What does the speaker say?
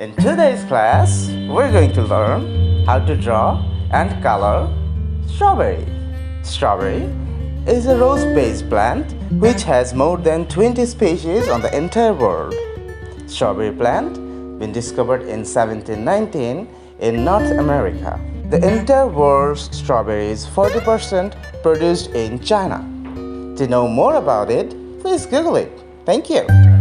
In today's class, we're going to learn how to draw and color strawberry. Strawberry is a rose-based plant which has more than 20 species on the entire world. Strawberry plant been discovered in 1719 in North America. The entire world's strawberry is 40% produced in China. To know more about it, please Google it. Thank you.